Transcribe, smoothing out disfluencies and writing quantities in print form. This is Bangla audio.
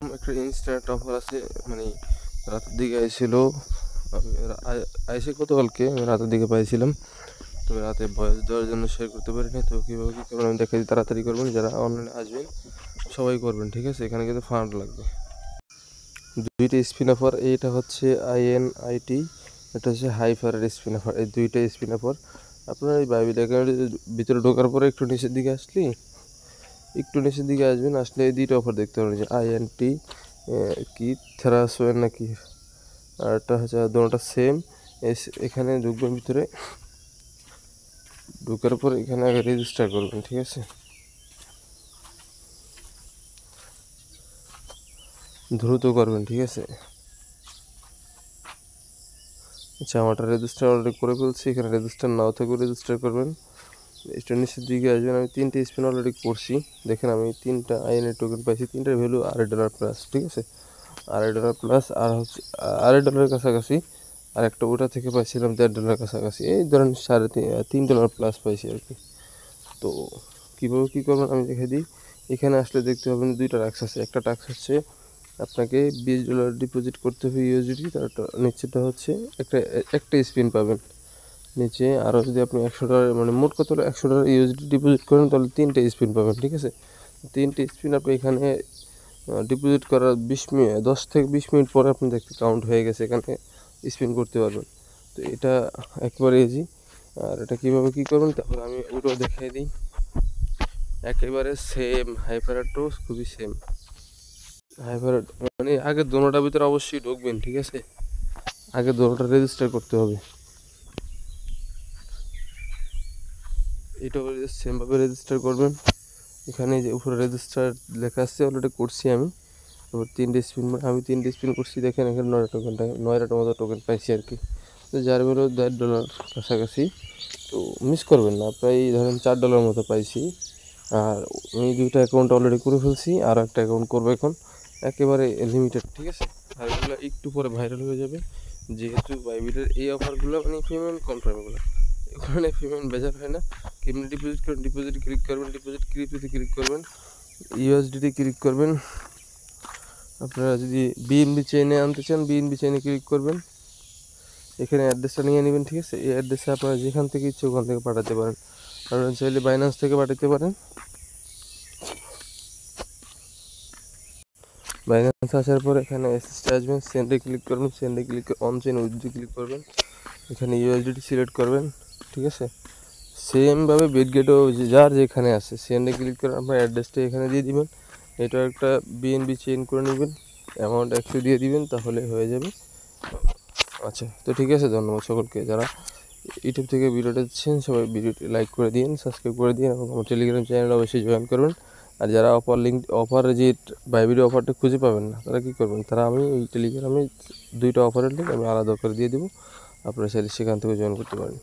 একটা ইনস্ট্যান্ট অফার আছে, মানে রাতের দিকে আইছিল। আমি আইসে গতকালকে আমি রাতের দিকে পাইছিলাম। তো রাতে ভয়েস দেওয়ার জন্য শেয়ার করতে পারিনি। তো কীভাবে কী করবেন আমি দেখাই, তাড়াতাড়ি করবেন, যারা অনলাইনে আসবেন সবাই করবেন, ঠিক আছে। এখানে কিন্তু ফান্ড লাগবে। দুইটা স্পিন অফার, এইটা হচ্ছে INIT, এটা হচ্ছে হাইফারের স্পিন অফার। এই দুইটা স্পিন অফার আপনার এই বাইবিল অ্যাকাউন্টের ভিতরে ঢোকার পরে একটু নিচের দিকে আসবেন, আসলে এই দুইটা অফার দেখতে পাবেন, যে INT কি থেরাসোয়েন নাকি, আর একটা হচ্ছে দুটোটা সেম। এখানে ঢুকবেন, ভিতরে ঢোকার পর এখানে আগে রেজিস্টার করবেন, ঠিক আছে। দ্রুত করবেন, ঠিক আছে। আচ্ছা, আমারটা রেজিস্টার অলরেডি করে ফেলছি। এখানে রেজিস্টার নাও থেকে রেজিস্টার করবেন। এটা নিচের দিকে আসবেন। আমি 3টে স্পিন অলরেডি করছি। দেখেন আমি 3টা INA টোকেন পাইছি। 3টার ভ্যালু $2.5+, ঠিক আছে। $2.5+, আর হচ্ছে $2.5 কাছাকাছি। আর একটা ওটা থেকে পাইছিলাম $1.5 কাছাকাছি। এই ধরেন $3.5+ পাইছি আর কি। তো কীভাবে কী করবেন আমি দেখে দিই। এখানে আসলে দেখতে পাবেন দুইটা টাস্ক আছে। একটা টাস্ক হচ্ছে আপনাকে $20 ডিপোজিট করতে হবে USDT, তার নিচেটা হচ্ছে একটা স্পিন পাবেন নিচে। আরও যদি আপনি $100, মানে মোট কত $100 USDT ডিপোজিট করেন, তাহলে 3টে স্পিন পাবেন, ঠিক আছে। 3টে স্পিন আপনি এখানে ডিপোজিট করার 10 থেকে 20 মিনিট পরে আপনি দেখতে কাউন্ট হয়ে গেছে, এখানে স্পিন করতে পারবেন। তো এটা একেবারে ইজি। আর এটা কীভাবে কী করবেন তারপর আমি ওটাও দেখিয়ে দিই। একেবারে সেম, হাইপারাটো খুবই সেম। হাইপারাট মানে আগে দোনোটার ভিতরে অবশ্যই ঢুকবেন, ঠিক আছে। আগে দোনোটা রেজিস্টার করতে হবে। এটাও সেমভাবে রেজিস্টার করবেন। এখানে যে উপরে রেজিস্টার লেখা আসছে, অলরেডি করছি আমি। তারপর 3টে স্পিন, আমি 3টে স্পিন করছি। দেখেন এখানে 9টা মতো টোকেন পাইছি আর কি। তো যার বেরো $1.5 কাছাকাছি। তো মিস করবেন না, প্রায় ধরেন $4 মতো পাইছি। আর আমি 2টা অ্যাকাউন্ট অলরেডি করে ফেলছি, আর একটা অ্যাকাউন্ট করবো এখন, একেবারে লিমিটেড, ঠিক আছে। আর এগুলো একটু পরে ভাইরাল হয়ে যাবে, যেহেতু বাইবিলের এই অফারগুলো মানে পেমেন্ট কনফার্মগুলো, ওখানে পেমেন্ট বেজার হয় না। কেমনি ডিপোজিট করেন, ডিপোজিট ক্লিক করবেন, ডিপোজিট ক্রিপ্টোতে ক্লিক করবেন, USDT ক্লিক করবেন। আপনারা যদি BNB চেইনে আনতে চান, BNB চেইনে ক্লিক করবেন। এখানে অ্যাড্রেসটা নিয়ে নেবেন, ঠিক আছে। এই অ্যাড্রেসে আপনারা যেখান থেকে ইচ্ছে ওখান থেকে পাঠাতে পারেন। আপনারা চাইলে বাইন্যান্স থেকে পাঠাতে পারেন। বাইন্যান্স আসার পর এখানে অ্যাসিস্টে আসবেন, সেন্ডে ক্লিক করবেন, সেন্ডে click on chain withdraw click করবেন। এখানে USDT সিলেক্ট করবেন, ঠিক আছে। সেমভাবে বিটগেটও যার যেখানে আছে সেন্ডে ক্লিক করে আপনার অ্যাড্রেসটা এখানে দিয়ে দিবেন। এটা একটা BNB চেইন করে নেবেন, অ্যামাউন্ট 100 দিয়ে দিবেন, তাহলে হয়ে যাবে। আচ্ছা, তো ঠিক আছে, ধন্যবাদ সকলকে। যারা ইউটিউব থেকে ভিডিওটা দিচ্ছেন সবাই ভিডিওটি লাইক করে দিন, সাবস্ক্রাইব করে দিন, এবং আমার টেলিগ্রাম চ্যানেল অবশ্যই জয়েন করবেন। আর যারা অফারে যে বাইবিডি অফারটা খুঁজে পাবেন না, তারা কী করবেন, তারা আমি এই টেলিগ্রামে 2টা অফারের লিঙ্ক আমি আলাদা করে দিয়ে দেবো, আপনারা চাইলে সেখান থেকে জয়েন করতে পারেন।